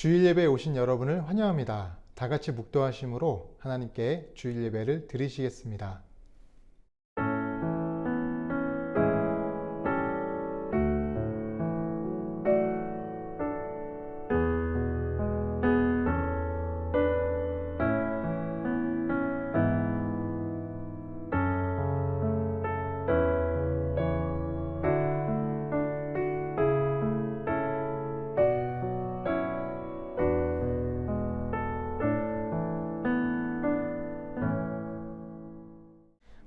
주일 예배에 오신 여러분을 환영합니다. 다 같이 묵도하심으로 하나님께 주일 예배를 드리시겠습니다.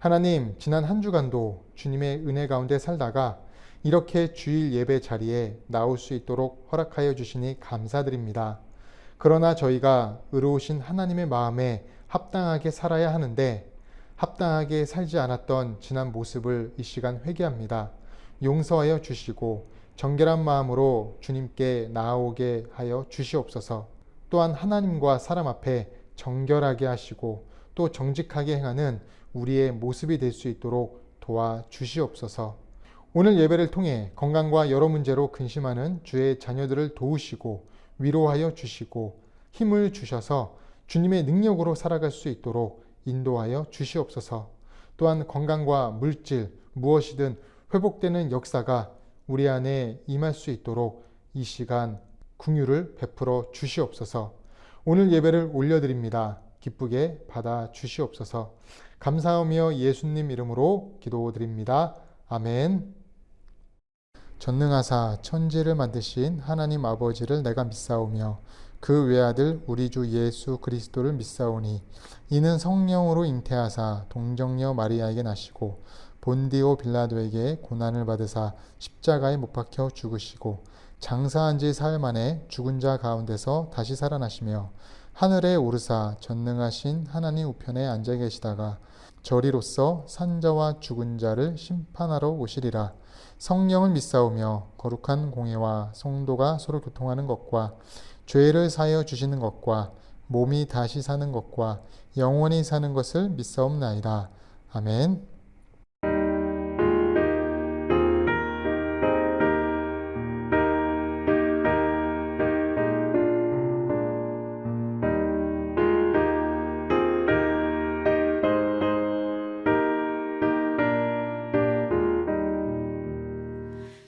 하나님, 지난 한 주간도 주님의 은혜 가운데 살다가 이렇게 주일 예배 자리에 나올 수 있도록 허락하여 주시니 감사드립니다. 그러나 저희가 의로우신 하나님의 마음에 합당하게 살아야 하는데 합당하게 살지 않았던 지난 모습을 이 시간 회개합니다. 용서하여 주시고 정결한 마음으로 주님께 나아오게 하여 주시옵소서. 또한 하나님과 사람 앞에 정결하게 하시고 또 정직하게 행하는 우리의 모습이 될 수 있도록 도와주시옵소서. 오늘 예배를 통해 건강과 여러 문제로 근심하는 주의 자녀들을 도우시고 위로하여 주시고 힘을 주셔서 주님의 능력으로 살아갈 수 있도록 인도하여 주시옵소서. 또한 건강과 물질 무엇이든 회복되는 역사가 우리 안에 임할 수 있도록 이 시간 긍휼을 베풀어 주시옵소서. 오늘 예배를 올려드립니다. 기쁘게 받아 주시옵소서. 감사하며 예수님 이름으로 기도드립니다. 아멘. 전능하사 천지를 만드신 하나님 아버지를 내가 믿사오며 그 외아들 우리 주 예수 그리스도를 믿사오니 이는 성령으로 잉태하사 동정녀 마리아에게 나시고 본디오 빌라도에게 고난을 받으사 십자가에 못 박혀 죽으시고 장사한 지 사흘 만에 죽은 자 가운데서 다시 살아나시며 하늘에 오르사 전능하신 하나님 우편에 앉아 계시다가 저리로서 산자와 죽은 자를 심판하러 오시리라. 성령을 믿사오며 거룩한 공예와 성도가 서로 교통하는 것과 죄를 사하여 주시는 것과 몸이 다시 사는 것과 영원히 사는 것을 믿사옵나이다. 아멘.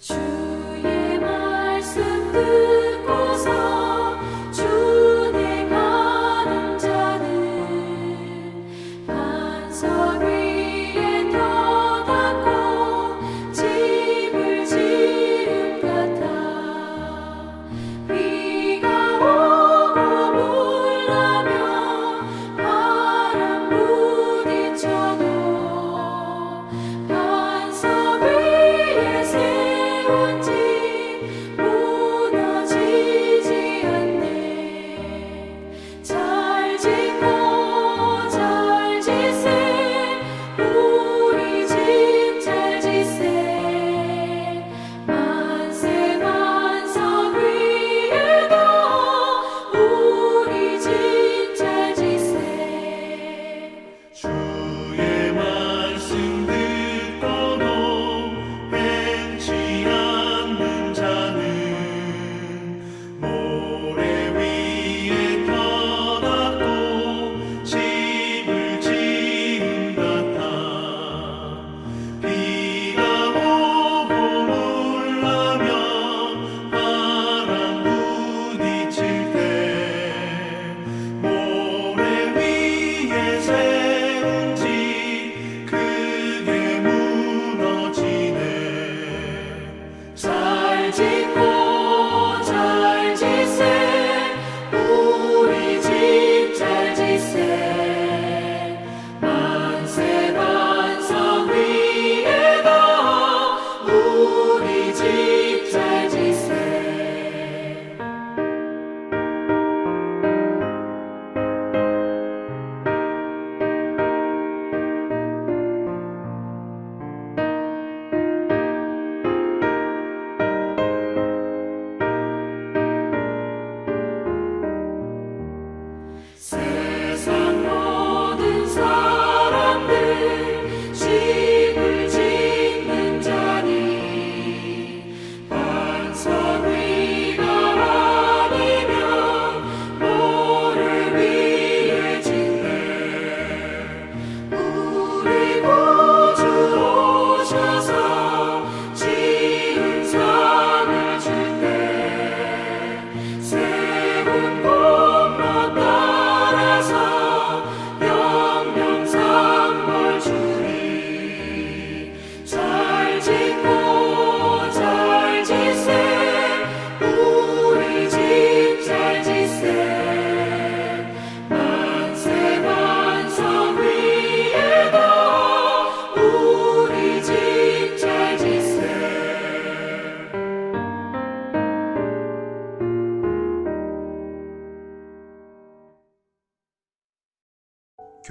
주의 말씀 듣고서 준행하는 자는 반석 위에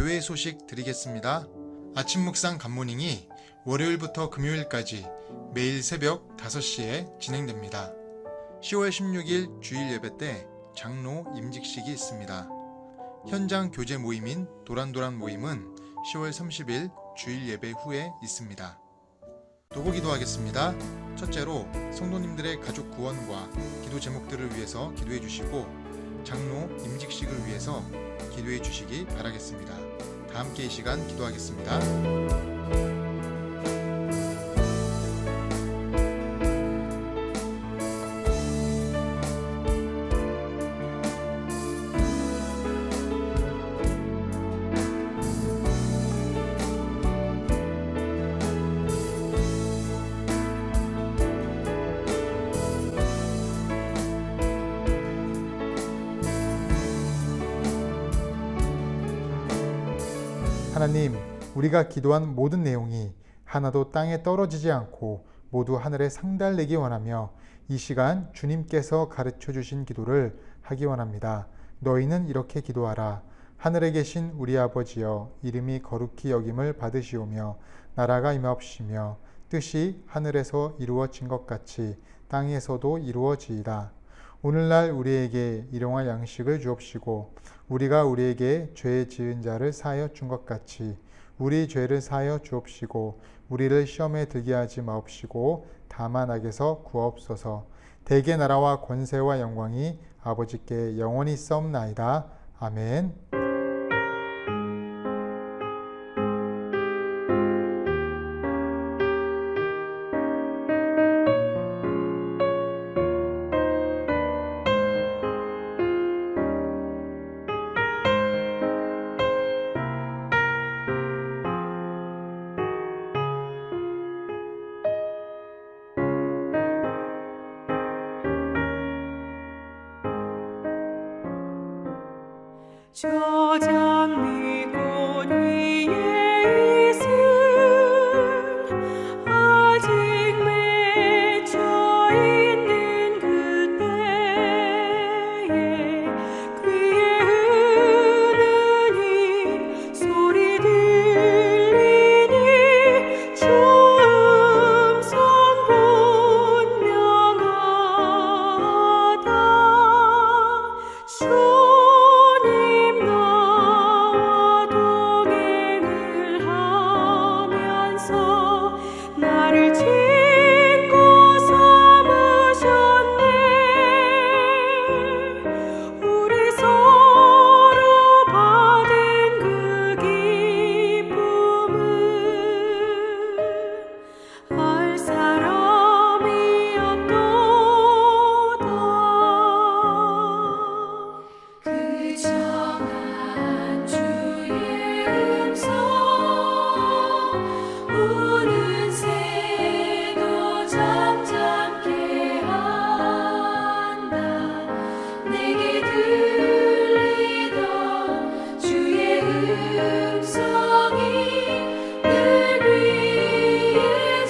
교회 소식 드리겠습니다. 아침 묵상 굿모닝이 월요일부터 금요일까지 매일 새벽 5시에 진행됩니다. 10월 16일 주일 예배 때 장로 임직식이 있습니다. 현장 교제 모임인 도란도란 모임은 10월 30일 주일 예배 후에 있습니다. 도고 기도하겠습니다. 첫째로 성도님들의 가족 구원과 기도 제목들을 위해서 기도해 주시고 장로 임직식을 위해서 기도해 주시기 바라겠습니다. 다 함께 이 시간 기도하겠습니다. 하나님, 우리가 기도한 모든 내용이 하나도 땅에 떨어지지 않고 모두 하늘에 상달되기 원하며 이 시간 주님께서 가르쳐 주신 기도를 하기 원합니다. 너희는 이렇게 기도하라. 하늘에 계신 우리 아버지여, 이름이 거룩히 여김을 받으시오며 나라가 임하옵시며 뜻이 하늘에서 이루어진 것 같이 땅에서도 이루어지이다. 오늘날 우리에게 일용할 양식을 주옵시고 우리가 우리에게 죄 지은 자를 사하여 준 것 같이 우리 죄를 사하여 주옵시고 우리를 시험에 들게 하지 마옵시고 다만 악에서 구하옵소서. 대개 나라와 권세와 영광이 아버지께 영원히 있사옵나이다. 아멘. 저 장미 꽃 위에 있음 아직 맺혀 있는 그때에 귀에 흐르는 이 소리 들리니 주 음성 분명하다. 주님 나와 동행을 하면서 나를 친구 삼으셨네. 우리 서로 받은 그 기쁨은 알 사람이 없도다. 그 정한 주의 음성 우는 새도 잠잠케 한다. 내게 들리던 주의 음성이 늘 위에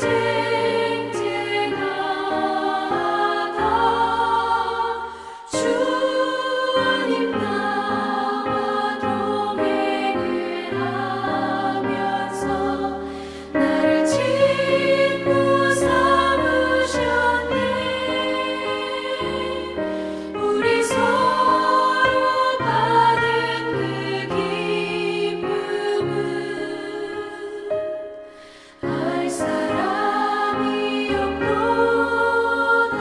쟁쟁하다. 주님 나와 동행을 하면서 나를 친구 삼으셨네. 우리 서로 받은 그 기쁨은 알 사람이 없도다.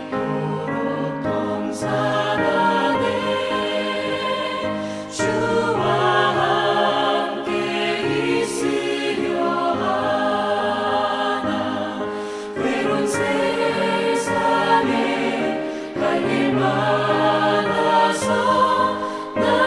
밤깊도록 동산하네. 주와 함께 있으려 하나. 외로운 세상에 갈 일 많아서 나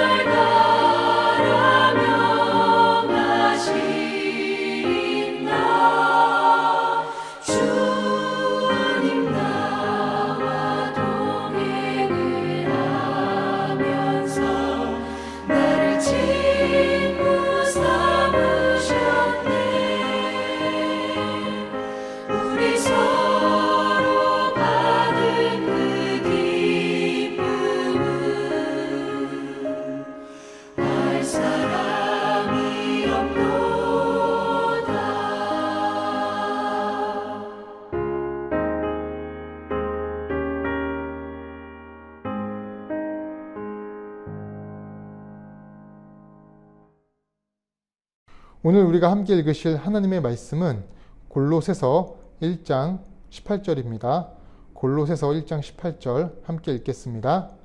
오늘 우리가 함께 읽으실 하나님의 말씀은 골로새서 1장 18절입니다. 골로새서 1장 18절 함께 읽겠습니다.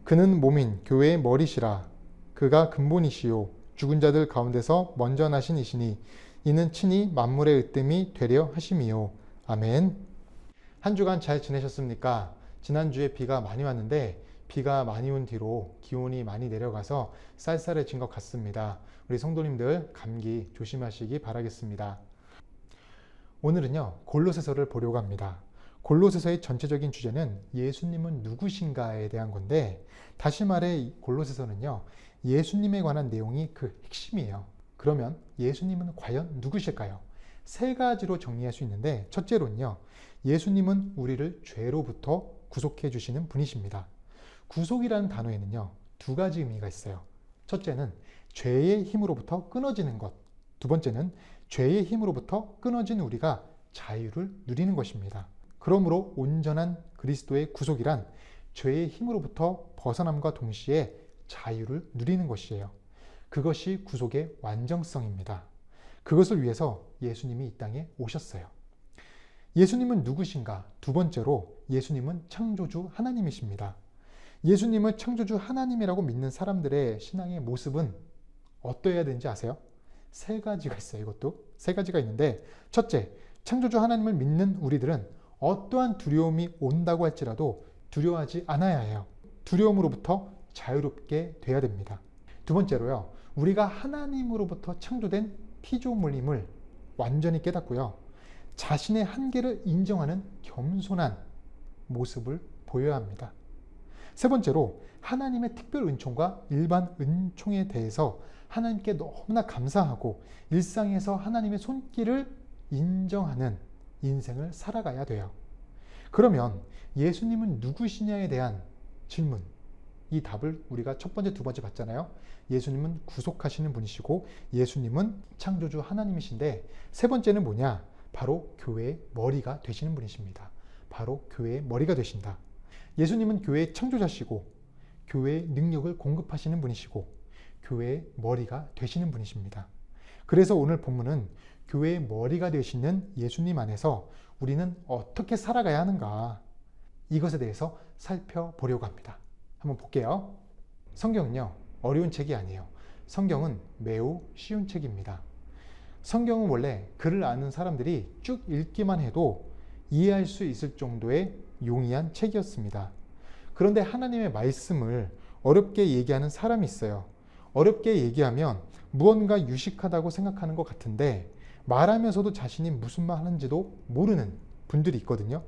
그는 몸인 교회의 머리시라. 그가 근본이시요 죽은 자들 가운데서 먼저 나신 이시니 이는 친히 만물의 으뜸이 되려 하심이요. 아멘. 한 주간 잘 지내셨습니까? 지난주에 비가 많이 왔는데 비가 많이 온 뒤로 기온이 많이 내려가서 쌀쌀해진 것 같습니다. 우리 성도님들 감기 조심하시기 바라겠습니다. 오늘은요, 골로새서를 보려고 합니다. 골로새서의 전체적인 주제는 예수님은 누구신가에 대한 건데, 다시 말해 골로새서는요, 예수님에 관한 내용이 그 핵심이에요. 그러면 예수님은 과연 누구실까요? 세 가지로 정리할 수 있는데, 첫째로는요, 예수님은 우리를 죄로부터 구속해 주시는 분이십니다. 구속이라는 단어에는요, 두 가지 의미가 있어요. 첫째는 죄의 힘으로부터 끊어지는 것. 두 번째는 죄의 힘으로부터 끊어진 우리가 자유를 누리는 것입니다. 그러므로 온전한 그리스도의 구속이란 죄의 힘으로부터 벗어남과 동시에 자유를 누리는 것이에요. 그것이 구속의 완전성입니다. 그것을 위해서 예수님이 이 땅에 오셨어요. 예수님은 누구신가? 두 번째로 예수님은 창조주 하나님이십니다. 예수님은 창조주 하나님이라고 믿는 사람들의 신앙의 모습은 어떠해야 되는지 아세요? 세 가지가 있어요. 이것도 세 가지가 있는데, 첫째, 창조주 하나님을 믿는 우리들은 어떠한 두려움이 온다고 할지라도 두려워하지 않아야 해요. 두려움으로부터 자유롭게 돼야 됩니다. 두 번째로요, 우리가 하나님으로부터 창조된 피조물임을 완전히 깨닫고요, 자신의 한계를 인정하는 겸손한 모습을 보여야 합니다. 세 번째로, 하나님의 특별 은총과 일반 은총에 대해서 하나님께 너무나 감사하고 일상에서 하나님의 손길을 인정하는 인생을 살아가야 돼요. 그러면 예수님은 누구시냐에 대한 질문, 이 답을 우리가 첫 번째, 두 번째 봤잖아요. 예수님은 구속하시는 분이시고 예수님은 창조주 하나님이신데, 세 번째는 뭐냐? 바로 교회의 머리가 되시는 분이십니다. 바로 교회의 머리가 되신다. 예수님은 교회의 창조자시고 교회의 능력을 공급하시는 분이시고 교회의 머리가 되시는 분이십니다. 그래서 오늘 본문은 교회의 머리가 되시는 예수님 안에서 우리는 어떻게 살아가야 하는가, 이것에 대해서 살펴보려고 합니다. 한번 볼게요. 성경은요, 어려운 책이 아니에요. 성경은 매우 쉬운 책입니다. 성경은 원래 글을 아는 사람들이 쭉 읽기만 해도 이해할 수 있을 정도의 용이한 책이었습니다. 그런데 하나님의 말씀을 어렵게 얘기하는 사람이 있어요. 어렵게 얘기하면 무언가 유식하다고 생각하는 것 같은데, 말하면서도 자신이 무슨 말 하는지도 모르는 분들이 있거든요.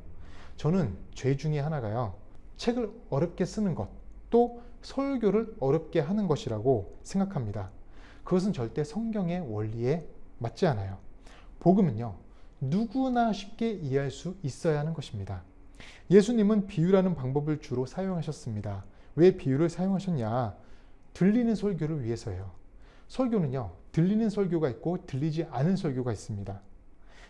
저는 죄 중에 하나가요, 책을 어렵게 쓰는 것, 또 설교를 어렵게 하는 것이라고 생각합니다. 그것은 절대 성경의 원리에 맞지 않아요. 복음은요, 누구나 쉽게 이해할 수 있어야 하는 것입니다. 예수님은 비유라는 방법을 주로 사용하셨습니다. 왜 비유를 사용하셨냐? 들리는 설교를 위해서예요. 설교는요, 들리는 설교가 있고 들리지 않은 설교가 있습니다.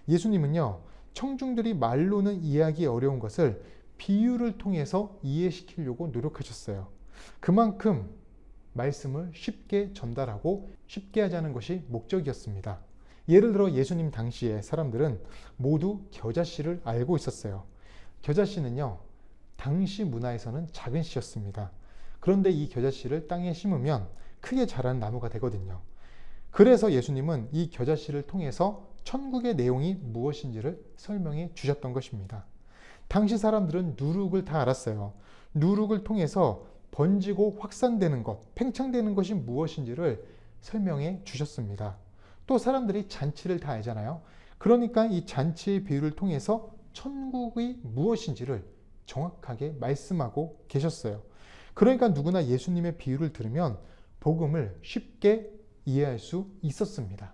예수님은요, 청중들이 말로는 이해하기 어려운 것을 비유를 통해서 이해시키려고 노력하셨어요. 그만큼 말씀을 쉽게 전달하고 쉽게 하자는 것이 목적이었습니다. 예를 들어 예수님 당시에 사람들은 모두 겨자씨를 알고 있었어요. 겨자씨는요, 당시 문화에서는 작은 씨였습니다. 그런데 이 겨자씨를 땅에 심으면 크게 자라는 나무가 되거든요. 그래서 예수님은 이 겨자씨를 통해서 천국의 내용이 무엇인지를 설명해 주셨던 것입니다. 당시 사람들은 누룩을 다 알았어요. 누룩을 통해서 번지고 확산되는 것, 팽창되는 것이 무엇인지를 설명해 주셨습니다. 또 사람들이 잔치를 다 알잖아요. 그러니까 이 잔치의 비유를 통해서 천국이 무엇인지를 정확하게 말씀하고 계셨어요. 그러니까 누구나 예수님의 비유를 들으면 복음을 쉽게 이해할 수 있었습니다.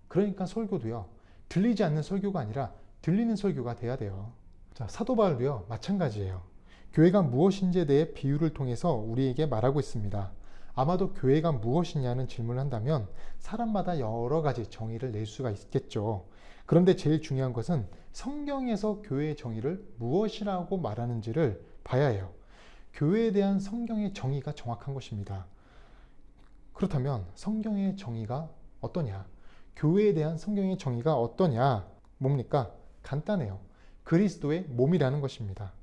그러니까 설교도요, 들리지 않는 설교가 아니라 들리는 설교가 돼야 돼요. 자, 사도 바울도요, 마찬가지예요. 교회가 무엇인지에 대해 비유를 통해서 우리에게 말하고 있습니다. 아마도 교회가 무엇이냐는 질문을 한다면 사람마다 여러 가지 정의를 낼 수가 있겠죠. 그런데 제일 중요한 것은 성경에서 교회의 정의를 무엇이라고 말하는지를 봐야 해요. 교회에 대한 성경의 정의가 정확한 것입니다. 그렇다면 성경의 정의가 어떠냐? 교회에 대한 성경의 정의가 어떠냐? 뭡니까? 간단해요. 그리스도의 몸이라는 것입니다.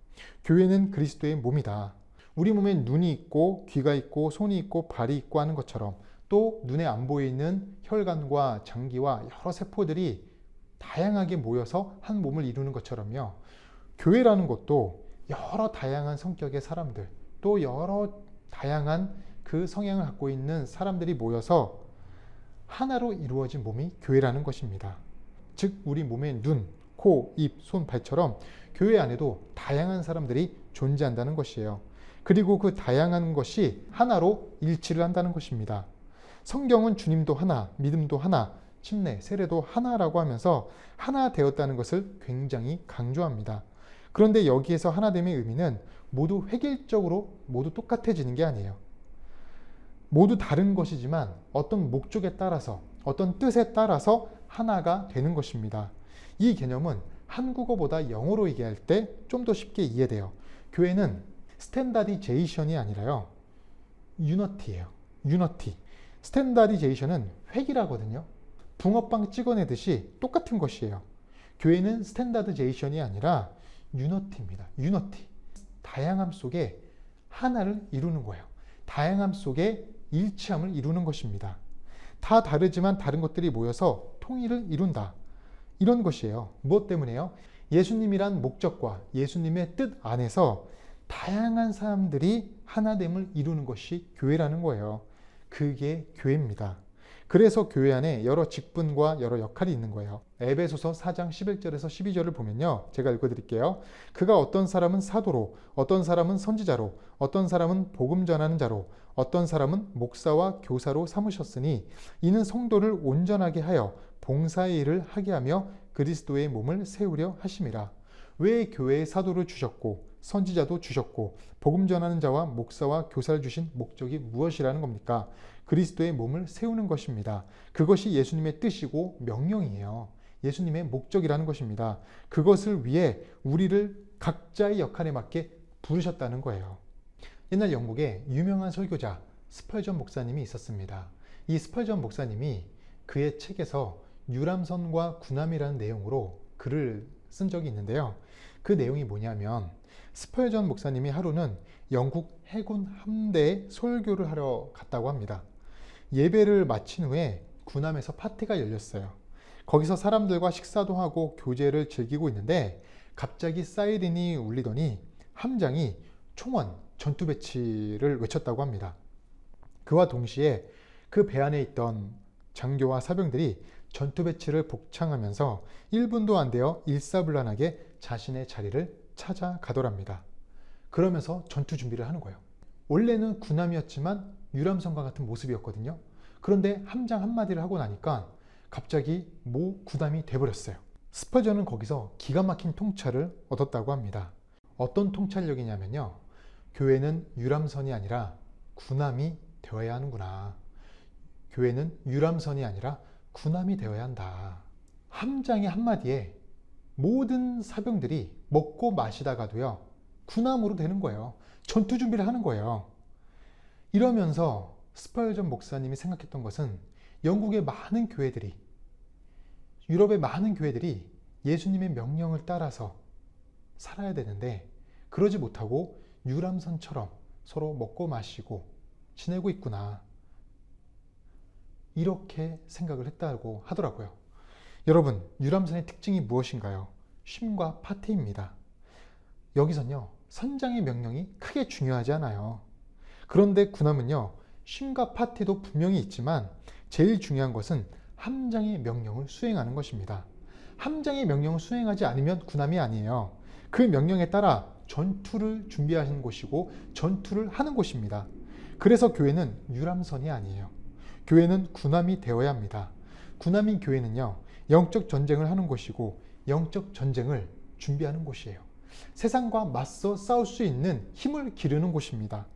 교회는 그리스도의 몸이다. 우리 몸에 눈이 있고 귀가 있고 손이 있고 발이 있고 하는 것처럼 또 눈에 안 보이는 혈관과 장기와 여러 세포들이 다양하게 모여서 한 몸을 이루는 것처럼요. 교회라는 것도 여러 다양한 성격의 사람들, 또 여러 다양한 그 성향을 갖고 있는 사람들이 모여서 하나로 이루어진 몸이 교회라는 것입니다. 즉 우리 몸의 눈, 코, 입, 손, 발처럼 교회 안에도 다양한 사람들이 존재한다는 것이에요. 그리고 그 다양한 것이 하나로 일치를 한다는 것입니다. 성경은 주님도 하나, 믿음도 하나, 침례, 세례도 하나라고 하면서 하나 되었다는 것을 굉장히 강조합니다. 그런데 여기에서 하나됨의 의미는 모두 획일적으로 모두 똑같아지는 게 아니에요. 모두 다른 것이지만 어떤 목적에 따라서, 어떤 뜻에 따라서 하나가 되는 것입니다. 이 개념은 한국어보다 영어로 얘기할 때 좀 더 쉽게 이해돼요. 교회는 스탠다디제이션이 아니라요, 유너티예요. 유너티. 스탠다디제이션은 획일하거든요. 붕어빵 찍어내듯이 똑같은 것이에요. 교회는 스탠다드제이션이 아니라 유너티입니다. 유너티. 다양함 속에 하나를 이루는 거예요. 다양함 속에 일치함을 이루는 것입니다. 다 다르지만 다른 것들이 모여서 통일을 이룬다. 이런 것이에요. 무엇 때문에요? 예수님이란 목적과 예수님의 뜻 안에서 다양한 사람들이 하나됨을 이루는 것이 교회라는 거예요. 그게 교회입니다. 그래서 교회 안에 여러 직분과 여러 역할이 있는 거예요. 에베소서 4장 11절에서 12절을 보면요, 제가 읽어드릴게요. 그가 어떤 사람은 사도로, 어떤 사람은 선지자로, 어떤 사람은 복음 전하는 자로, 어떤 사람은 목사와 교사로 삼으셨으니 이는 성도를 온전하게 하여 봉사의 일을 하게 하며 그리스도의 몸을 세우려 하심이라. 왜 교회에 사도를 주셨고 선지자도 주셨고 복음 전하는 자와 목사와 교사를 주신 목적이 무엇이라는 겁니까? 그리스도의 몸을 세우는 것입니다. 그것이 예수님의 뜻이고 명령이에요. 예수님의 목적이라는 것입니다. 그것을 위해 우리를 각자의 역할에 맞게 부르셨다는 거예요. 옛날 영국에 유명한 설교자 스펄전 목사님이 있었습니다. 이 스펄전 목사님이 그의 책에서 유람선과 군함이라는 내용으로 글을 쓴 적이 있는데요. 그 내용이 뭐냐면 스펄전 목사님이 하루는 영국 해군 함대에 설교를 하러 갔다고 합니다. 예배를 마친 후에 군함에서 파티가 열렸어요. 거기서 사람들과 식사도 하고 교제를 즐기고 있는데 갑자기 사이렌이 울리더니 함장이 총원, 전투 배치를 외쳤다고 합니다. 그와 동시에 그 배 안에 있던 장교와 사병들이 전투 배치를 복창하면서 1분도 안 되어 일사불란하게 자신의 자리를 찾아가더랍니다. 그러면서 전투 준비를 하는 거예요. 원래는 군함이었지만 유람선과 같은 모습이었거든요. 그런데 함장 한마디를 하고 나니까 갑자기 군함이 돼버렸어요. 스펄전은 거기서 기가 막힌 통찰을 얻었다고 합니다. 어떤 통찰력이냐면요, 교회는 유람선이 아니라 군함이 되어야 하는구나. 교회는 유람선이 아니라 군함이 되어야 한다. 함장의 한마디에 모든 사병들이 먹고 마시다가도요 군함으로 되는 거예요. 전투 준비를 하는 거예요. 이러면서 스펄전 목사님이 생각했던 것은 영국의 많은 교회들이, 유럽의 많은 교회들이 예수님의 명령을 따라서 살아야 되는데 그러지 못하고 유람선처럼 서로 먹고 마시고 지내고 있구나, 이렇게 생각을 했다고 하더라고요. 여러분, 유람선의 특징이 무엇인가요? 쉼과 파티입니다. 여기선요, 선장의 명령이 크게 중요하지 않아요. 그런데 군함은요, 쉼과 파티도 분명히 있지만 제일 중요한 것은 함장의 명령을 수행하는 것입니다. 함장의 명령을 수행하지 않으면 군함이 아니에요. 그 명령에 따라 전투를 준비하는 곳이고 전투를 하는 곳입니다. 그래서 교회는 유람선이 아니에요. 교회는 군함이 되어야 합니다. 군함인 교회는요, 영적 전쟁을 하는 곳이고 영적 전쟁을 준비하는 곳이에요. 세상과 맞서 싸울 수 있는 힘을 기르는 곳입니다.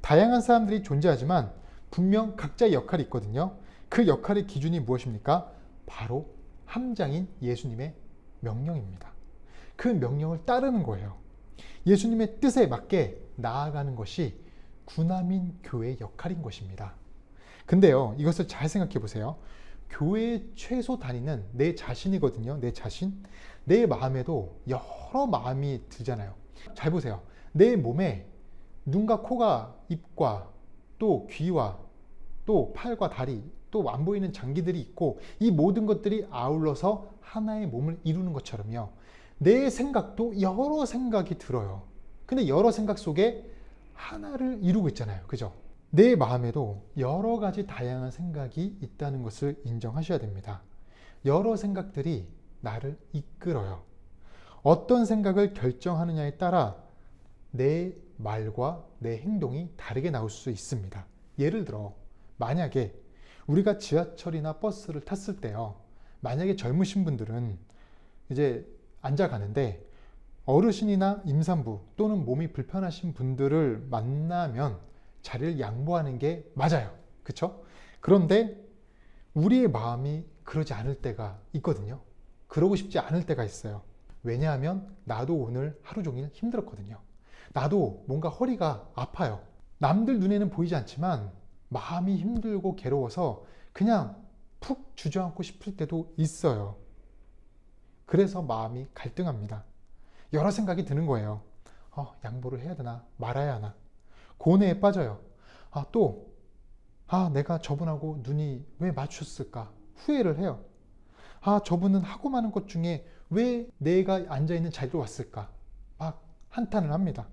다양한 사람들이 존재하지만 분명 각자의 역할이 있거든요. 그 역할의 기준이 무엇입니까? 바로 함장인 예수님의 명령입니다. 그 명령을 따르는 거예요. 예수님의 뜻에 맞게 나아가는 것이 군함인 교회의 역할인 것입니다. 근데요, 이것을 잘 생각해 보세요. 교회 최소 단위는 내 자신이거든요. 내 자신. 내 마음에도 여러 마음이 들잖아요. 잘 보세요. 내 몸에 눈과 코가 입과 또 귀와 또 팔과 다리 또 안 보이는 장기들이 있고 이 모든 것들이 아울러서 하나의 몸을 이루는 것처럼요. 내 생각도 여러 생각이 들어요. 근데 여러 생각 속에 하나를 이루고 있잖아요. 그죠? 내 마음에도 여러 가지 다양한 생각이 있다는 것을 인정하셔야 됩니다. 여러 생각들이 나를 이끌어요. 어떤 생각을 결정하느냐에 따라 내 말과 내 행동이 다르게 나올 수 있습니다. 예를 들어 만약에 우리가 지하철이나 버스를 탔을 때요. 만약에 젊으신 분들은 이제 앉아가는데 어르신이나 임산부 또는 몸이 불편하신 분들을 만나면 자리를 양보하는 게 맞아요. 그쵸? 그런데 우리의 마음이 그러지 않을 때가 있거든요. 그러고 싶지 않을 때가 있어요. 왜냐하면 나도 오늘 하루 종일 힘들었거든요. 나도 뭔가 허리가 아파요. 남들 눈에는 보이지 않지만 마음이 힘들고 괴로워서 그냥 푹 주저앉고 싶을 때도 있어요. 그래서 마음이 갈등합니다. 여러 생각이 드는 거예요. 양보를 해야 되나 말아야 하나. 고뇌에 빠져요. 내가 저분하고 눈이 왜 마주쳤을까 후회를 해요. 저분은 하고 많은 것 중에 왜 내가 앉아있는 자리로 왔을까 막 한탄을 합니다.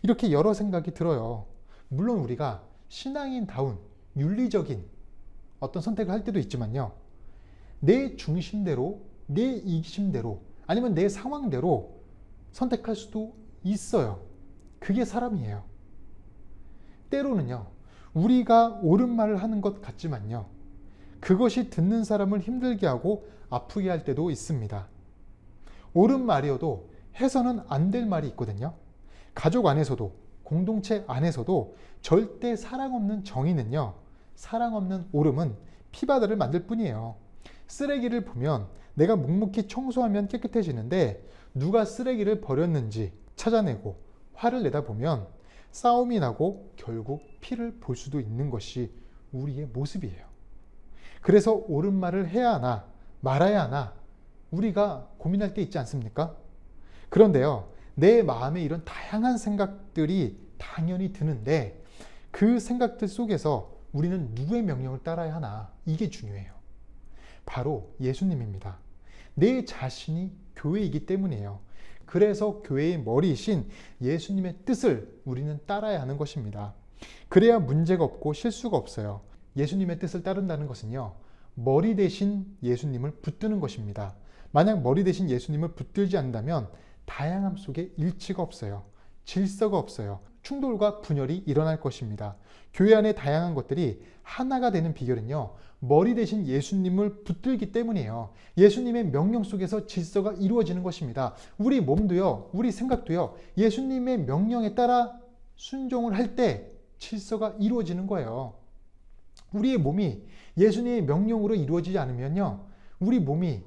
이렇게 여러 생각이 들어요. 물론 우리가 신앙인다운 윤리적인 어떤 선택을 할 때도 있지만요. 내 중심대로 내 이심대로 아니면 내 상황대로 선택할 수도 있어요. 그게 사람이에요. 때로는요. 우리가 옳은 말을 하는 것 같지만요. 그것이 듣는 사람을 힘들게 하고 아프게 할 때도 있습니다. 옳은 말이어도 해서는 안 될 말이 있거든요. 가족 안에서도 공동체 안에서도 절대 사랑 없는 정의는요. 사랑 없는 옳음은 피바다를 만들 뿐이에요. 쓰레기를 보면 내가 묵묵히 청소하면 깨끗해지는데 누가 쓰레기를 버렸는지 찾아내고 화를 내다 보면 싸움이 나고 결국 피를 볼 수도 있는 것이 우리의 모습이에요. 그래서 옳은 말을 해야 하나 말아야 하나 우리가 고민할 때 있지 않습니까? 그런데요. 내 마음에 이런 다양한 생각들이 당연히 드는데 그 생각들 속에서 우리는 누구의 명령을 따라야 하나 이게 중요해요. 바로 예수님입니다. 내 자신이 교회이기 때문이에요. 그래서 교회의 머리이신 예수님의 뜻을 우리는 따라야 하는 것입니다. 그래야 문제가 없고 실수가 없어요. 예수님의 뜻을 따른다는 것은요. 머리 대신 예수님을 붙드는 것입니다. 만약 머리 대신 예수님을 붙들지 않는다면 다양함 속에 일치가 없어요. 질서가 없어요. 충돌과 분열이 일어날 것입니다. 교회 안에 다양한 것들이 하나가 되는 비결은요. 머리 대신 예수님을 붙들기 때문이에요. 예수님의 명령 속에서 질서가 이루어지는 것입니다. 우리 몸도요. 우리 생각도요. 예수님의 명령에 따라 순종을 할 때 질서가 이루어지는 거예요. 우리의 몸이 예수님의 명령으로 이루어지지 않으면요. 우리 몸이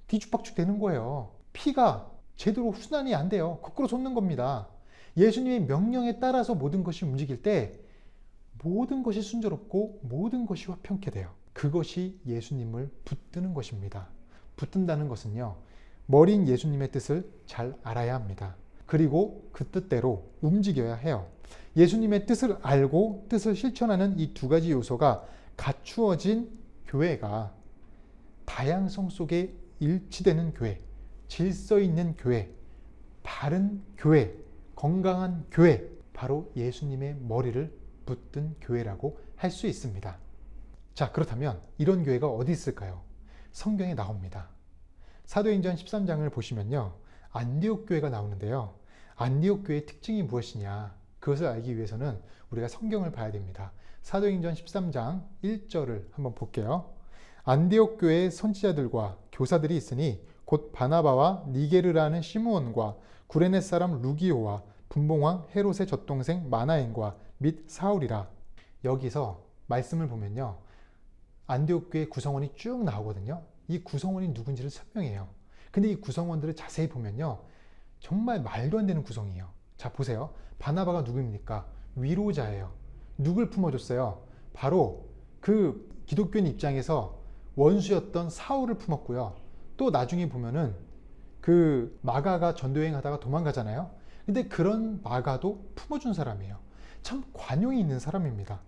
뒤죽박죽 되는 거예요. 피가 제대로 순환이 안 돼요. 거꾸로 솟는 겁니다. 예수님의 명령에 따라서 모든 것이 움직일 때 모든 것이 순조롭고 모든 것이 화평케 돼요. 그것이 예수님을 붙드는 것입니다. 붙든다는 것은요. 머리인 예수님의 뜻을 잘 알아야 합니다. 그리고 그 뜻대로 움직여야 해요. 예수님의 뜻을 알고 뜻을 실천하는 이 두 가지 요소가 갖추어진 교회가 다양성 속에 일치되는 교회, 질서 있는 교회, 바른 교회, 건강한 교회, 바로 예수님의 머리를 붙든 교회라고 할 수 있습니다. 자, 그렇다면 이런 교회가 어디 있을까요? 성경에 나옵니다. 사도행전 13장을 보시면요. 안디옥 교회가 나오는데요. 안디옥 교회의 특징이 무엇이냐? 그것을 알기 위해서는 우리가 성경을 봐야 됩니다. 사도행전 13장 1절을 한번 볼게요. 안디옥 교회의 선지자들과 교사들이 있으니 곧 바나바와 니게르라는 시므온과 구레네 사람 루기오와 분봉왕 헤롯의 젖동생 마나엔과 및 사울이라. 여기서 말씀을 보면요. 안디옥 교회 구성원이 쭉 나오거든요. 이 구성원이 누군지를 설명해요. 근데 이 구성원들을 자세히 보면요. 정말 말도 안 되는 구성이에요. 자, 보세요. 바나바가 누구입니까? 위로자예요. 누굴 품어줬어요? 바로 그 기독교인 입장에서 원수였던 사울을 품었고요. 또 나중에 보면은 그 마가가 전도여행하다가 도망가잖아요. 근데 그런 마가도 품어준 사람이에요. 참 관용이 있는 사람입니다.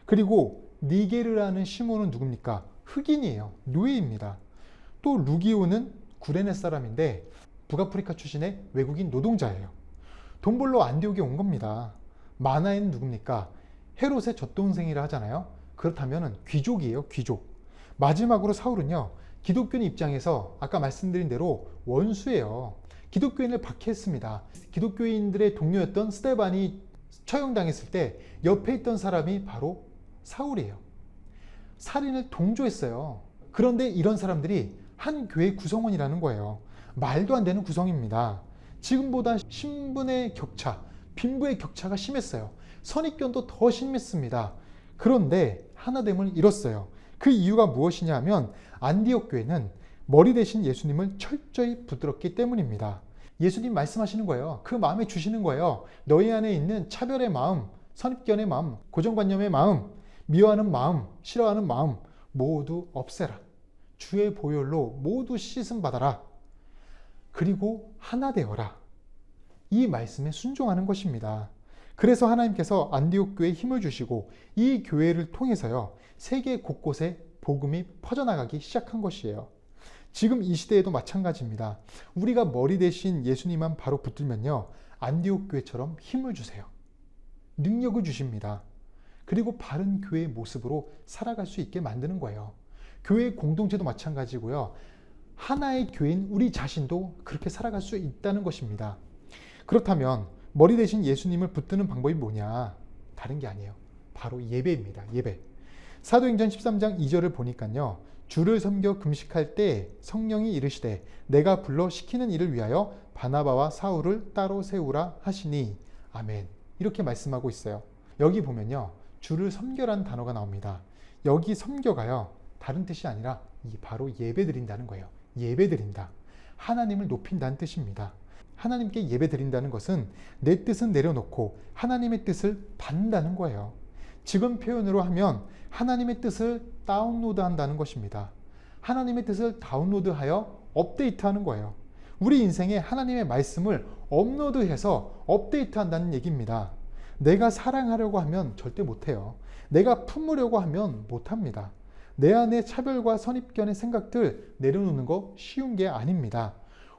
그리고 니게르라는 시몬은 누굽니까? 흑인이에요. 노예입니다. 또 루기오는 구레네 사람인데 북아프리카 출신의 외국인 노동자예요. 돈 벌러 안디옥에 온 겁니다. 마나에는 누굽니까? 헤롯의 젖동생이라 하잖아요. 그렇다면 귀족이에요. 귀족. 마지막으로 사울은요. 기독교인 입장에서 아까 말씀드린 대로 원수예요. 기독교인을 박해했습니다. 기독교인들의 동료였던 스데반이 처형당했을 때 옆에 있던 사람이 바로 사울이에요. 살인을 동조했어요. 그런데 이런 사람들이 한 교회 구성원이라는 거예요. 말도 안 되는 구성입니다. 지금보다 신분의 격차, 빈부의 격차가 심했어요. 선입견도 더 심했습니다. 그런데 하나됨을 이뤘어요. 그 이유가 무엇이냐 하면 안디옥 교회는 머리 대신 예수님을 철저히 붙들었기 때문입니다. 예수님 말씀하시는 거예요. 그 마음에 주시는 거예요. 너희 안에 있는 차별의 마음, 선입견의 마음, 고정관념의 마음, 미워하는 마음, 싫어하는 마음 모두 없애라. 주의 보혈로 모두 씻음 받아라. 그리고 하나 되어라. 이 말씀에 순종하는 것입니다. 그래서 하나님께서 안디옥 교회에 힘을 주시고 이 교회를 통해서요. 세계 곳곳에 복음이 퍼져나가기 시작한 것이에요. 지금 이 시대에도 마찬가지입니다. 우리가 머리 대신 예수님만 바로 붙들면요. 안디옥 교회처럼 힘을 주세요. 능력을 주십니다. 그리고 바른 교회의 모습으로 살아갈 수 있게 만드는 거예요. 교회 공동체도 마찬가지고요. 하나의 교회인 우리 자신도 그렇게 살아갈 수 있다는 것입니다. 그렇다면 머리 대신 예수님을 붙드는 방법이 뭐냐? 다른 게 아니에요. 바로 예배입니다. 예배. 사도행전 13장 2절을 보니까요. 주를 섬겨 금식할 때 성령이 이르시되 내가 불러 시키는 일을 위하여 바나바와 사울을 따로 세우라 하시니 아멘. 이렇게 말씀하고 있어요. 여기 보면요. 주를 섬겨라는 단어가 나옵니다. 여기 섬겨가요. 다른 뜻이 아니라 바로 예배 드린다는 거예요. 예배 드린다. 하나님을 높인다는 뜻입니다. 하나님께 예배 드린다는 것은 내 뜻은 내려놓고 하나님의 뜻을 받는다는 거예요. 지금 표현으로 하면 하나님의 뜻을 다운로드 한다는 것입니다. 하나님의 뜻을 다운로드하여 업데이트하는 거예요. 우리 인생에 하나님의 말씀을 업로드해서 업데이트한다는 얘기입니다. 내가 사랑하려고 하면 절대 못해요. 내가 품으려고 하면 못합니다. 내 안에 차별과 선입견의 생각들 내려놓는 거 쉬운 게 아닙니다.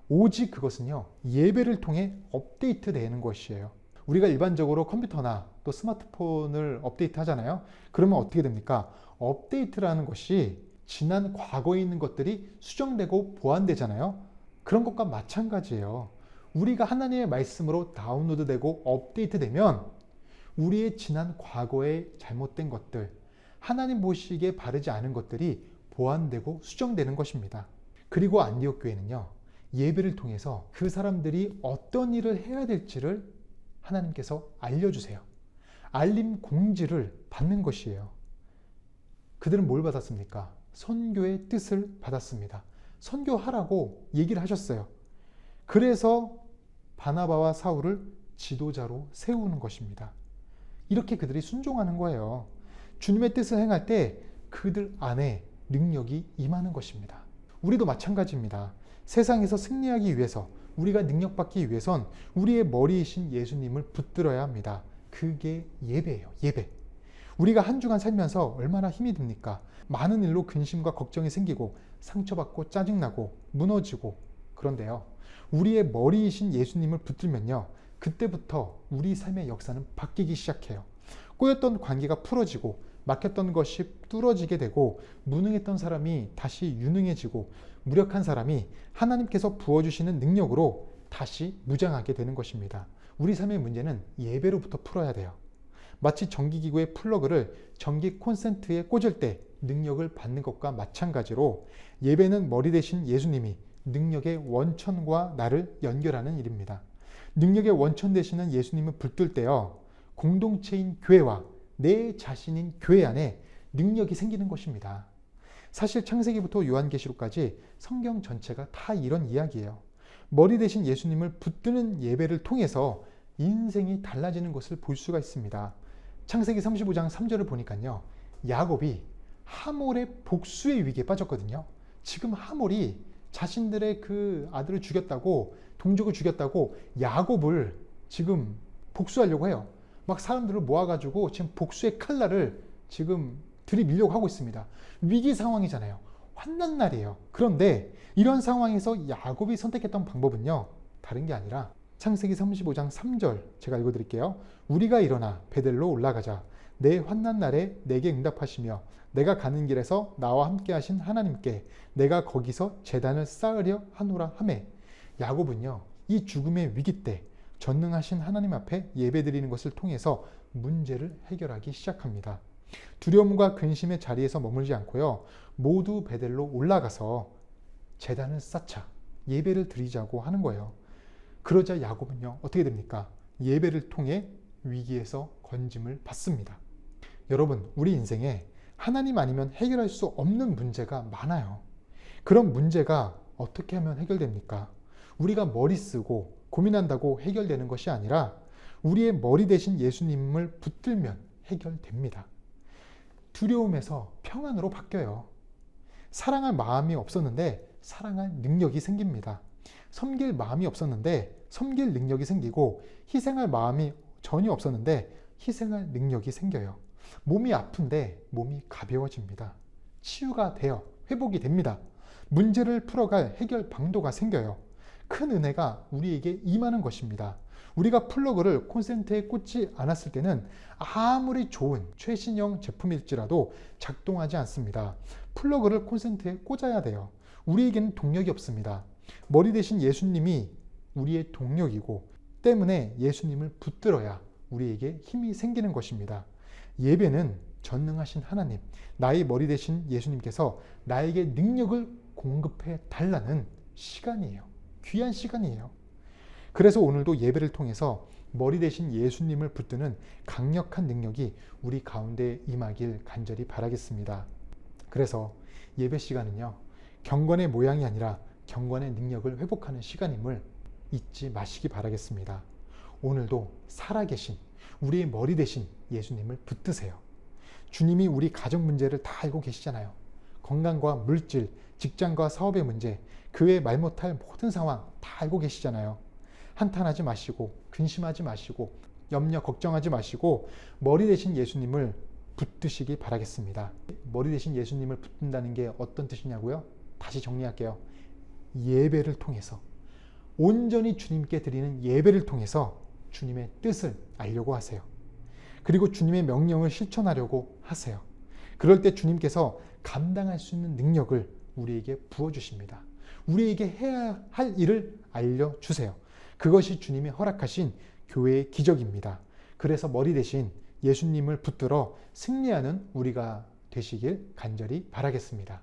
오직 그것은요. 예배를 통해 업데이트 되는 것이에요. 우리가 일반적으로 컴퓨터나 또 스마트폰을 업데이트 하잖아요. 그러면 어떻게 됩니까? 업데이트라는 것이 지난 과거에 있는 것들이 수정되고 보완되잖아요. 그런 것과 마찬가지예요. 우리가 하나님의 말씀으로 다운로드되고 업데이트되면 우리의 지난 과거의 잘못된 것들, 하나님 보시기에 바르지 않은 것들이 보완되고 수정되는 것입니다. 그리고 안디옥 교회는요. 예배를 통해서 그 사람들이 어떤 일을 해야 될지를 하나님께서 알려주세요. 알림 공지를 받는 것이에요. 그들은 뭘 받았습니까? 선교의 뜻을 받았습니다. 선교하라고 얘기를 하셨어요. 그래서 바나바와 사울을 지도자로 세우는 것입니다. 이렇게 그들이 순종하는 거예요. 주님의 뜻을 행할 때 그들 안에 능력이 임하는 것입니다. 우리도 마찬가지입니다. 세상에서 승리하기 위해서 우리가 능력받기 위해선 우리의 머리이신 예수님을 붙들어야 합니다. 그게 예배예요. 예배. 우리가 한 주간 살면서 얼마나 힘이 듭니까? 많은 일로 근심과 걱정이 생기고 상처받고 짜증나고 무너지고 그런데요. 우리의 머리이신 예수님을 붙들면요. 그때부터 우리 삶의 역사는 바뀌기 시작해요. 꼬였던 관계가 풀어지고 막혔던 것이 뚫어지게 되고 무능했던 사람이 다시 유능해지고 무력한 사람이 하나님께서 부어주시는 능력으로 다시 무장하게 되는 것입니다. 우리 삶의 문제는 예배로부터 풀어야 돼요. 마치 전기기구의 플러그를 전기 콘센트에 꽂을 때 능력을 받는 것과 마찬가지로 예배는 머리 대신 예수님이 능력의 원천과 나를 연결하는 일입니다. 능력의 원천 되시는 예수님을 붙들 때요. 공동체인 교회와 내 자신인 교회 안에 능력이 생기는 것입니다. 사실 창세기부터 요한계시록까지 성경 전체가 다 이런 이야기예요. 머리 대신 예수님을 붙드는 예배를 통해서 인생이 달라지는 것을 볼 수가 있습니다. 창세기 35장 3절을 보니까요. 야곱이 하몰의 복수의 위기에 빠졌거든요. 지금 하몰이 자신들의 그 아들을 죽였다고, 동족을 죽였다고 야곱을 지금 복수하려고 해요. 막 사람들을 모아가지고 지금 복수의 칼날을 지금 들이밀려고 하고 있습니다. 위기 상황이잖아요. 환난 날이에요. 그런데 이런 상황에서 야곱이 선택했던 방법은요, 다른 게 아니라 창세기 35장 3절 제가 읽어드릴게요. 우리가 일어나 베델로 올라가자. 내 환난 날에 내게 응답하시며 내가 가는 길에서 나와 함께 하신 하나님께 내가 거기서 제단을 쌓으려 하노라 하매. 야곱은요, 이 죽음의 위기 때 전능하신 하나님 앞에 예배드리는 것을 통해서 문제를 해결하기 시작합니다. 두려움과 근심의 자리에서 머물지 않고요, 모두 베델로 올라가서 제단을 쌓자, 예배를 드리자고 하는 거예요. 그러자 야곱은요, 어떻게 됩니까? 예배를 통해 위기에서 건짐을 받습니다. 여러분, 우리 인생에 하나님 아니면 해결할 수 없는 문제가 많아요. 그런 문제가 어떻게 하면 해결됩니까? 우리가 머리 쓰고 고민한다고 해결되는 것이 아니라 우리의 머리 대신 예수님을 붙들면 해결됩니다. 두려움에서 평안으로 바뀌어요. 사랑할 마음이 없었는데 사랑할 능력이 생깁니다. 섬길 마음이 없었는데 섬길 능력이 생기고, 희생할 마음이 전혀 없었는데 희생할 능력이 생겨요. 몸이 아픈데 몸이 가벼워집니다. 치유가 되어 회복이 됩니다. 문제를 풀어갈 해결 방도가 생겨요. 큰 은혜가 우리에게 임하는 것입니다. 우리가 플러그를 콘센트에 꽂지 않았을 때는 아무리 좋은 최신형 제품일지라도 작동하지 않습니다. 플러그를 콘센트에 꽂아야 돼요. 우리에게는 동력이 없습니다. 머리 대신 예수님이 우리의 동력이고, 때문에 예수님을 붙들어야 우리에게 힘이 생기는 것입니다. 예배는 전능하신 하나님, 나의 머리 대신 예수님께서 나에게 능력을 공급해 달라는 시간이에요. 귀한 시간이에요. 그래서 오늘도 예배를 통해서 머리 대신 예수님을 붙드는 강력한 능력이 우리 가운데 임하길 간절히 바라겠습니다. 그래서 예배 시간은요, 경건의 모양이 아니라 경건의 능력을 회복하는 시간임을 잊지 마시기 바라겠습니다. 오늘도 살아계신 우리의 머리 대신 예수님을 붙드세요. 주님이 우리 가정 문제를 다 알고 계시잖아요. 건강과 물질, 직장과 사업의 문제, 그 외 말 못할 모든 상황 다 알고 계시잖아요. 한탄하지 마시고, 근심하지 마시고, 염려 걱정하지 마시고 머리 대신 예수님을 붙드시기 바라겠습니다. 머리 대신 예수님을 붙든다는 게 어떤 뜻이냐고요? 다시 정리할게요. 예배를 통해서, 온전히 주님께 드리는 예배를 통해서 주님의 뜻을 알려고 하세요. 그리고 주님의 명령을 실천하려고 하세요. 그럴 때 주님께서 감당할 수 있는 능력을 우리에게 부어주십니다. 우리에게 해야 할 일을 알려주세요. 그것이 주님이 허락하신 교회의 기적입니다. 그래서 머리 대신 예수님을 붙들어 승리하는 우리가 되시길 간절히 바라겠습니다.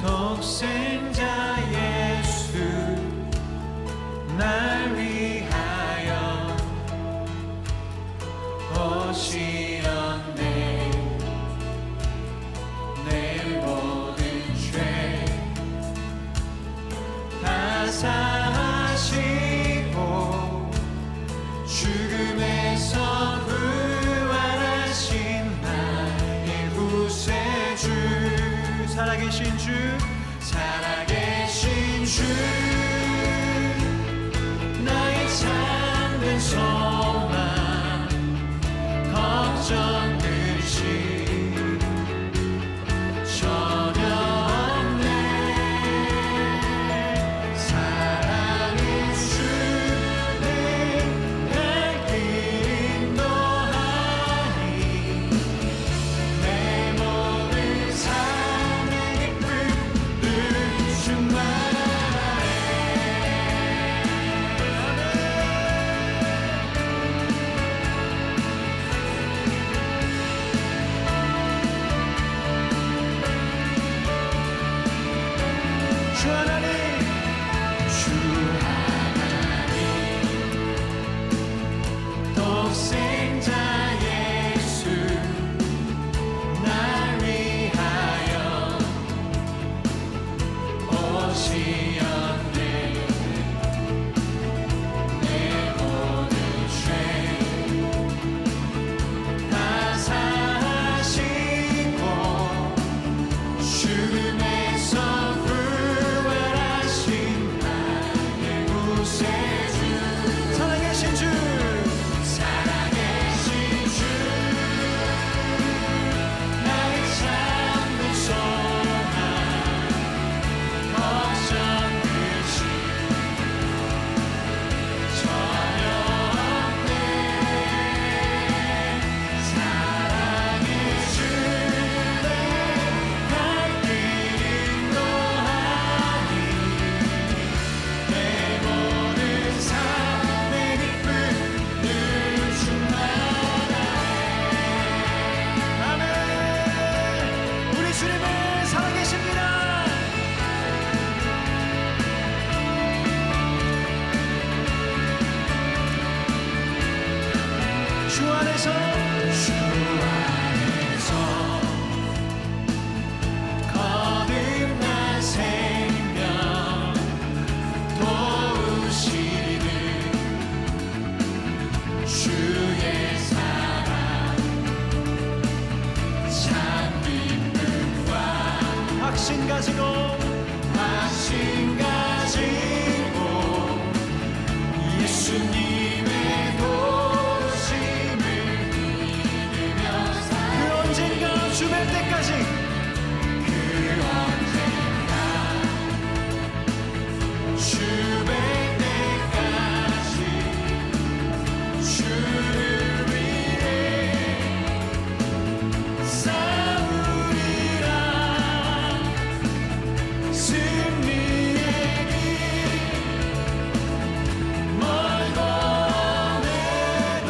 독생자 예수 날 위하여 오시었네. 내 모든 죄 다 사하시고 죽음에서 부활하신 나의 구세주, 살아계신 주, 살아계신 주, 나의 참된 소망, 걱정 끝이 전혀 없네. 사랑의 주님 날 인도하니 내 모든 삶의 기쁨 충만해. 안에서 거듭난 생명 도우시는 주의 사랑 참 기쁨과 확신 가지고 예수님의 도심을 믿으며 그 언젠가 주뵐 때까지 주뵐 때까지 주를 위해 싸우리라 승리의 길 멀고 오래도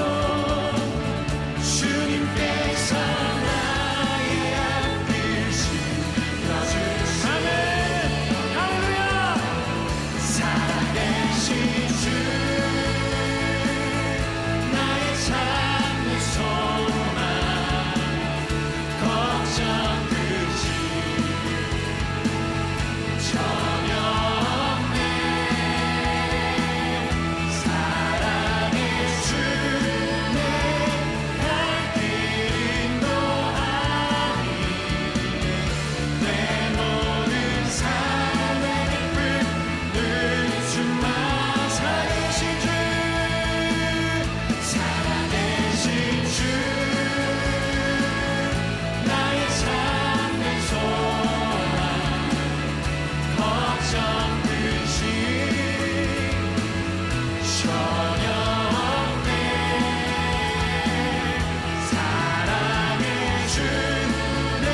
주님께서 나의 앞길 지켜주시네. 아멘 할렐루야. 살아계신 주 나의 참된 소망 걱정 끝이 전혀 없네. 사랑의 주 내 갈 길 인도하니 내 모든 삶의 기쁨 늘 주만 살아계신 주 살아계신 주 나의 참된 소망 걱정 끝이 전혀 없네. 사랑의 주 내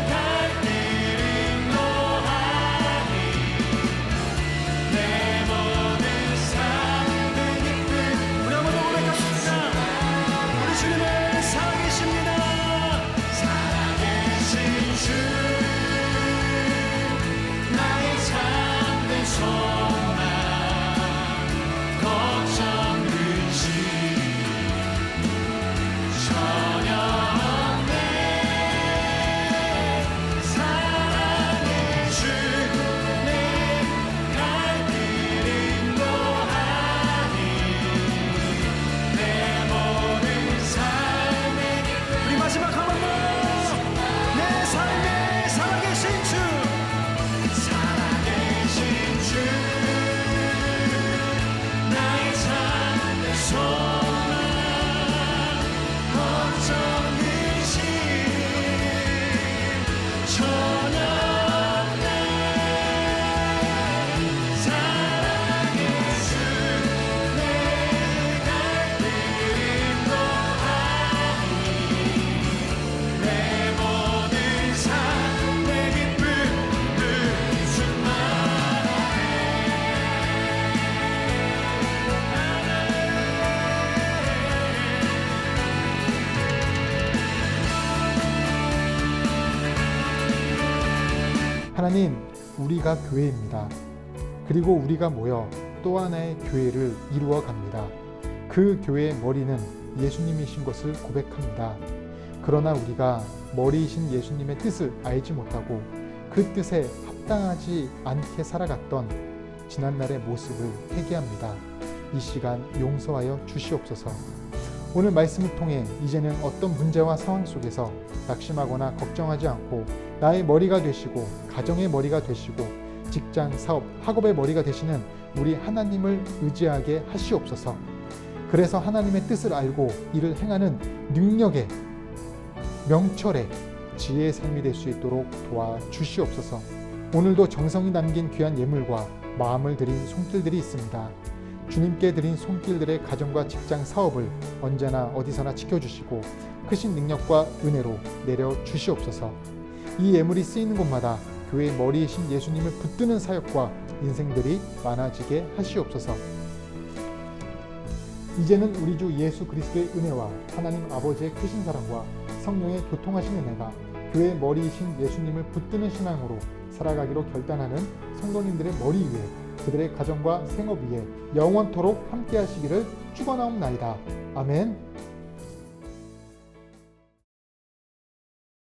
갈 길 인도하니 내 모든 삶의 기쁨 우리 한번 더 고백합시다. 우리 주님은 살아계십니다. 살아계신 주 나의 참된 소망 걱정 끝이 전혀 없네. 사랑의 주 내 갈 길 인도하니 내 모든 삶의 기쁨 우리 마지막 한 번 더 내 삶에 살아계신 주 살아계신 주 나의 참된 소망 걱정 끝이 전혀 없네. 사랑의 주 내 갈 길 인도하니 내 모든 삶의 기쁨 늘 주만 하나님, 우리가 교회입니다. 그리고 우리가 모여 또 하나의 교회를 이루어 갑니다. 그 교회의 머리는 예수님이신 것을 고백합니다. 그러나 우리가 머리이신 예수님의 뜻을 알지 못하고 그 뜻에 합당하지 않게 살아갔던 지난날의 모습을 회개합니다. 이 시간 용서하여 주시옵소서. 오늘 말씀을 통해 이제는 어떤 문제와 상황 속에서 낙심하거나 걱정하지 않고 나의 머리가 되시고 가정의 머리가 되시고 직장, 사업, 학업의 머리가 되시는 우리 하나님을 의지하게 하시옵소서. 그래서 하나님의 뜻을 알고 이를 행하는 능력의 명철의 지혜의 삶이 될 수 있도록 도와주시옵소서. 오늘도 정성이 담긴 귀한 예물과 마음을 드린 손길들이 있습니다. 주님께 드린 손길들의 가정과 직장, 사업을 언제나 어디서나 지켜주시고 크신 능력과 은혜로 내려주시옵소서. 이 예물이 쓰이는 곳마다 교회의 머리이신 예수님을 붙드는 사역과 인생들이 많아지게 하시옵소서. 이제는 우리 주 예수 그리스도의 은혜와 하나님 아버지의 크신 사랑과 성령의 교통하신 은혜가 교회의 머리이신 예수님을 붙드는 신앙으로 살아가기로 결단하는 성도님들의 머리 위에 그들의 가정과 생업 위에 영원토록 함께 하시기를 축원하옵나이다. 아멘.